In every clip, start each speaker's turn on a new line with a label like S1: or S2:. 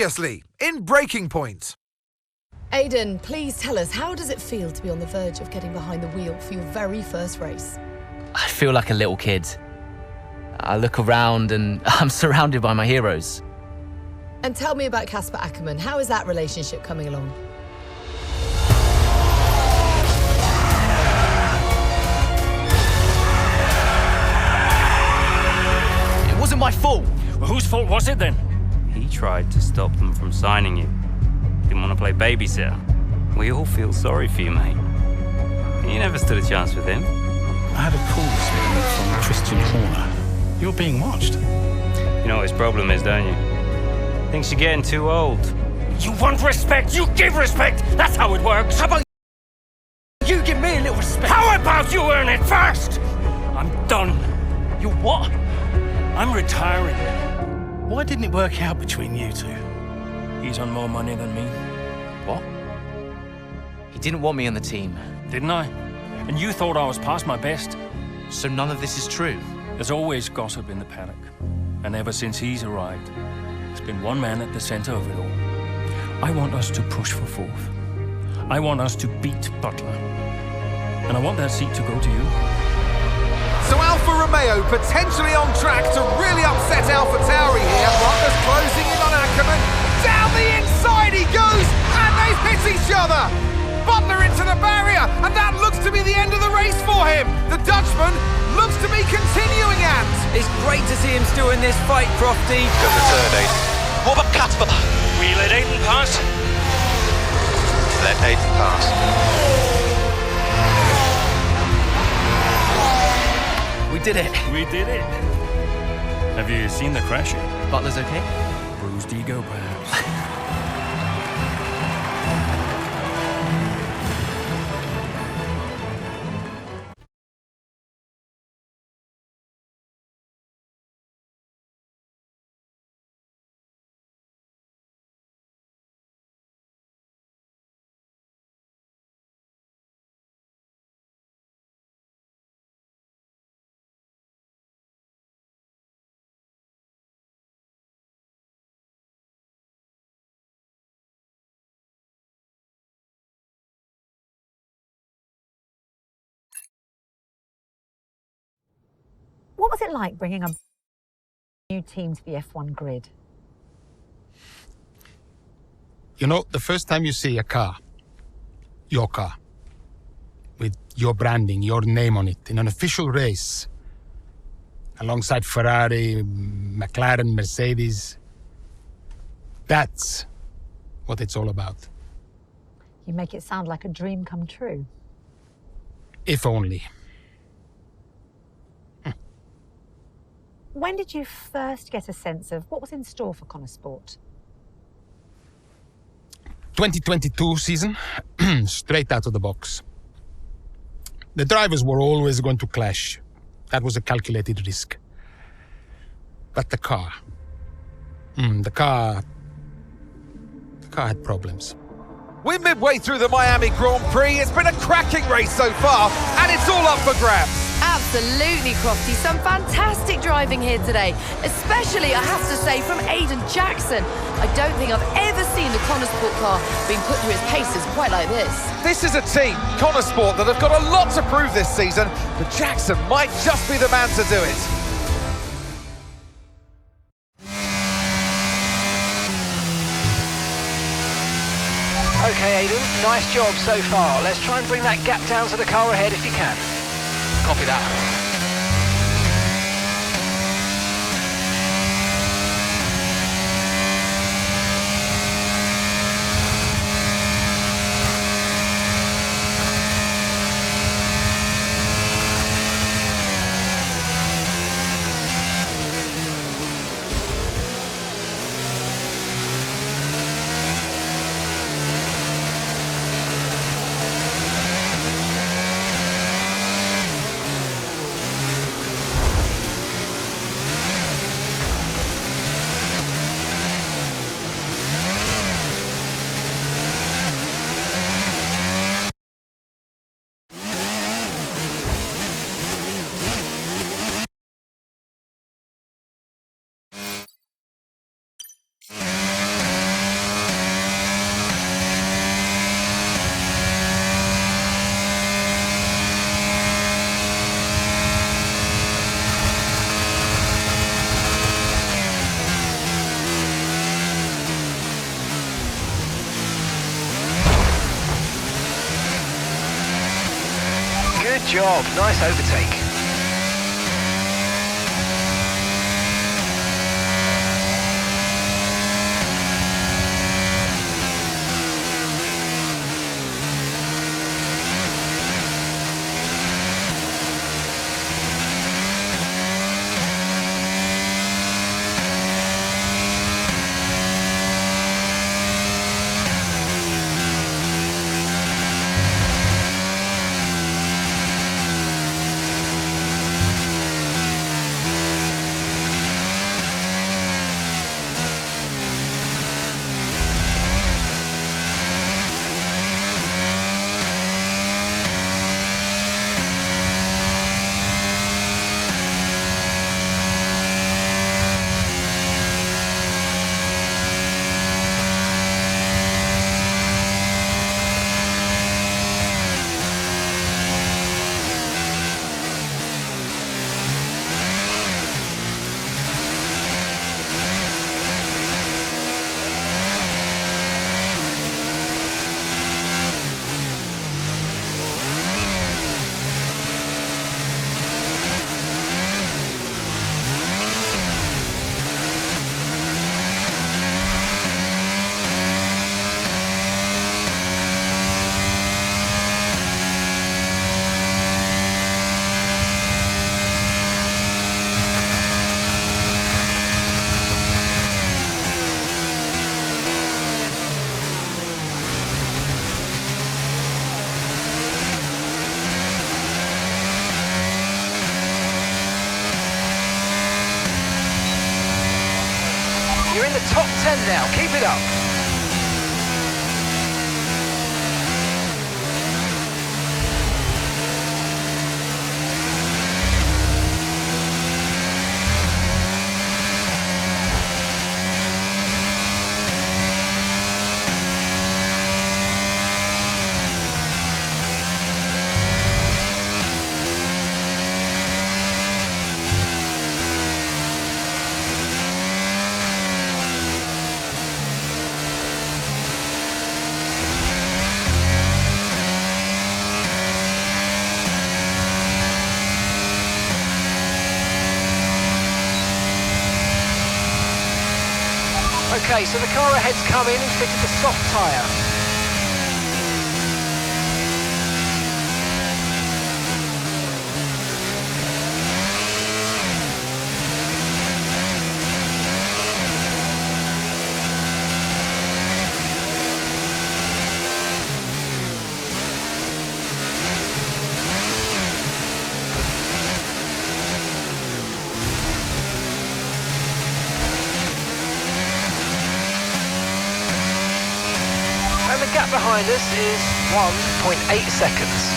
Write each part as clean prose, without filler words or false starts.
S1: Previously, in Breaking Point.
S2: Aidan, please tell us, how does it feel to be on the verge of getting behind the wheel for your very first race?
S3: I feel like a little kid. I look around and I'm surrounded by my heroes.
S2: And tell me about Casper Ackerman. How is that relationship coming along?
S3: It wasn't my fault.
S4: Well, whose fault was it then?
S5: He tried to stop them from signing you. Didn't want to play babysitter. We all feel sorry for you, mate. You never stood a chance with him.
S6: I had a call this morning from Christian Horner. You're being watched.
S5: You know what his problem is, don't you? Thinks you're getting too old.
S4: You want respect, you give respect! That's how it works!
S3: How about you give me a little respect?
S4: How about you earn it first? I'm done.
S3: You what?
S4: I'm retiring.
S6: Why didn't it work out between you two?
S4: He's on more money than me,
S3: What? He didn't want me on the team.
S4: didn't I? And you thought I was past my best?
S3: So none of this is true.
S4: There's always gossip in the paddock. And ever since he's arrived, there's been one man at the center of it all. I want us to push for fourth. I want us to beat Butler. And I want that seat to go to you.
S1: So Alfa Romeo potentially on track to really upset AlphaTauri here. Butler's closing in on Ackerman. Down the inside he goes, and they've hit each other. Butler into the barrier, and that looks to be the end of the race for him. The Dutchman looks to be continuing and...
S7: It's great to see him still in this fight, Crofty.
S8: Good return, Aiden. What about Casper?
S4: We let Aiden pass.
S8: Let Aiden pass.
S3: We did it.
S4: We did it. Have you seen the crash yet?
S3: Butler's okay?
S4: Bruised ego, perhaps.
S9: What was it like bringing a new team to the F1 grid?
S6: You know, the first time you see a car, your car, with your branding, your name on it, in an official race, alongside Ferrari, McLaren, Mercedes, that's what it's all about.
S9: You make it sound like a dream come true.
S6: If only.
S9: When did you first get a sense of what was in store for Connor Sport?
S6: 2022 season, straight out of the box. The drivers were always going to clash. That was a calculated risk. But the car had problems.
S1: We're midway through the Miami Grand Prix. It's been a cracking race so far, and it's all up for grabs.
S2: Absolutely, Crofty. Some fantastic driving here today, especially, I have to say, from Aiden Jackson. I don't think I've ever seen the Connor Sport car being put through its paces quite like this.
S1: This is a team, Connor Sport, that have got a lot to prove this season, but Jackson might just be the man to do it.
S7: Okay, Aiden, nice job so far. Let's try and bring that gap down to the car ahead if you can.
S3: Copy that.
S7: Good job, nice overtake. You're in the top 10 now, keep it up. Okay, so the car ahead's come in and fitted the soft tyre. And the gap behind us is 1.8 seconds.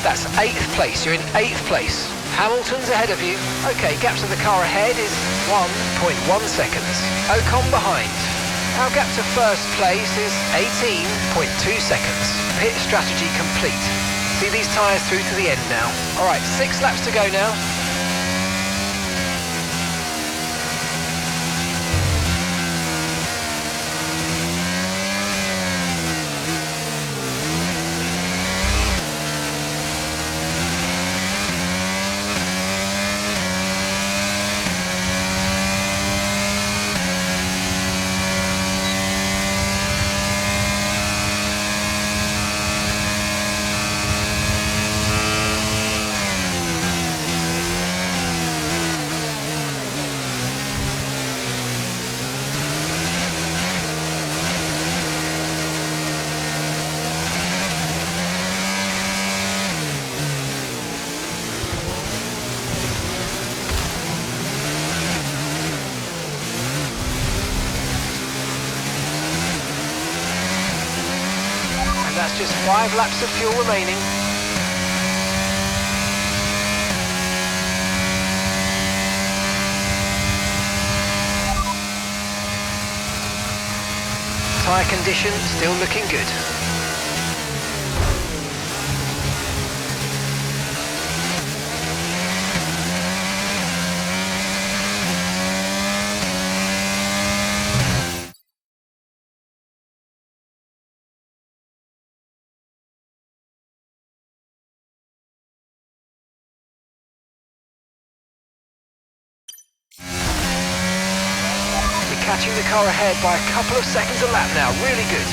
S7: That's 8th place, you're in 8th place. Hamilton's ahead of you. Okay, gap to the car ahead is 1.1 seconds. Ocon behind. Our gap to first place is 18.2 seconds. Pit strategy complete. See these tyres through to the end now. All right, 6 laps to go now. That's just 5 laps of fuel remaining. Tyre condition still looking good. Catching the car ahead by a couple of seconds a lap now, really good.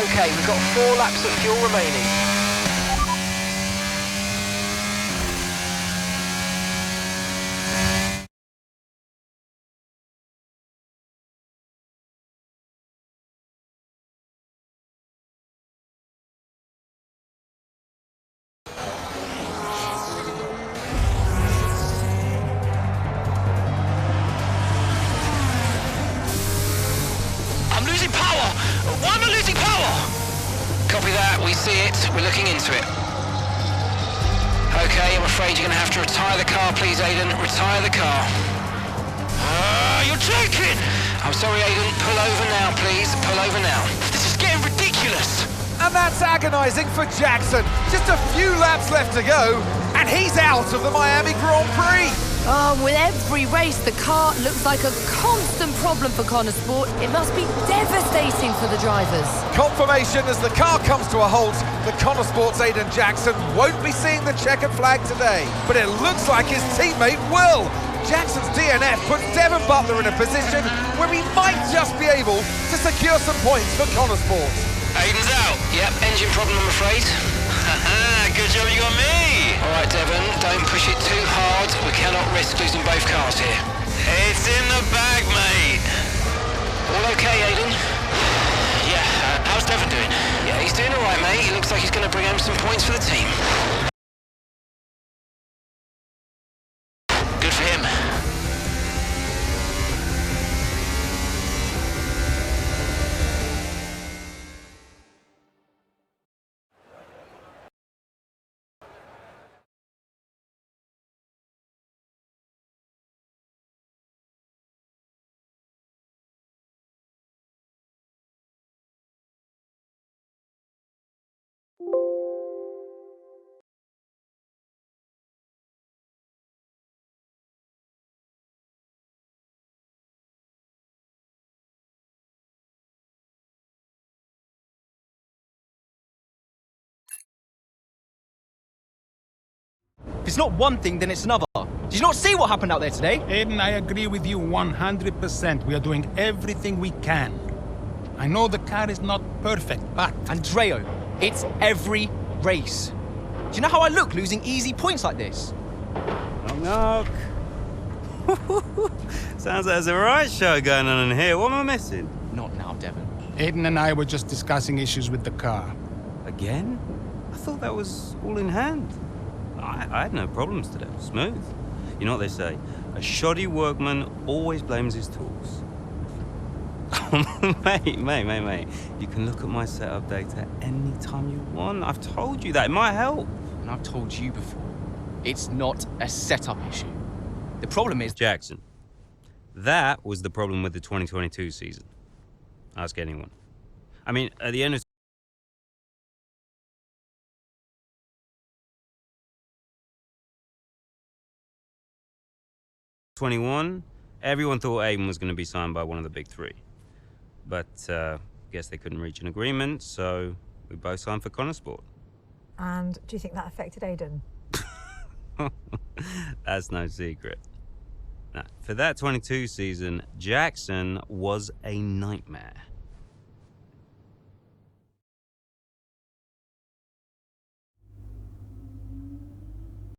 S7: Okay, we've got 4 laps of fuel remaining.
S10: I'm losing power! Why am I losing power?
S7: Copy that, we see it, we're looking into it. Okay, I'm afraid you're going to have to retire the car, please, Aidan. Retire the car.
S10: You're joking!
S7: I'm sorry, Aidan. Pull over now, please. Pull over now.
S10: This is getting ridiculous!
S1: And that's agonising for Jackson. Just a few laps left to go, and he's out of the Miami Grand Prix.
S2: With every race, the car looks like a constant problem for Connor Sport. It must be devastating for the drivers.
S1: Confirmation as the car comes to a halt, the Connor Sport's Aidan Jackson won't be seeing the checkered flag today, but it looks like his teammate will. Jackson's DNF puts Devon Butler in a position where he might just be able to secure some points for Connor Sport.
S10: Aidan's out.
S7: Yep, engine problem, I'm afraid.
S10: Good job you got me!
S7: All right, Devon, don't push it too hard. We cannot risk losing both cars here.
S10: It's in the bag, mate.
S7: All okay, Aidan?
S10: Yeah, how's Devon doing?
S7: Yeah, he's doing all right, mate. He looks like he's going to bring home some points for the team.
S10: Good for him.
S11: If it's not one thing, then it's another. Did you not see what happened out there today?
S6: Aidan, I agree with you 100%. We are doing everything we can. I know the car is not perfect, but...
S11: Andreo, it's every race. Do you know how I look losing easy points like this?
S5: Knock, knock. Sounds like there's a right show going on in here. What am I missing?
S11: Not now, Devon.
S6: Aidan and I were just discussing issues with the car.
S5: Again? I thought that was all in hand. I had no problems today. Smooth. You know what they say? A shoddy workman always blames his tools. mate. You can look at my setup data any time you want. I've told you that. It might help.
S11: And I've told you before, it's not a setup issue. The problem is...
S5: Jackson, that was the problem with the 2022 season. Ask anyone. I mean, at the end of 21, everyone thought Aiden was going to be signed by one of the big three. But guess they couldn't reach an agreement, so we both signed for Connosport.
S9: And do you think that affected Aiden?
S5: That's no secret. Now, for that 22 season, Jackson was a nightmare.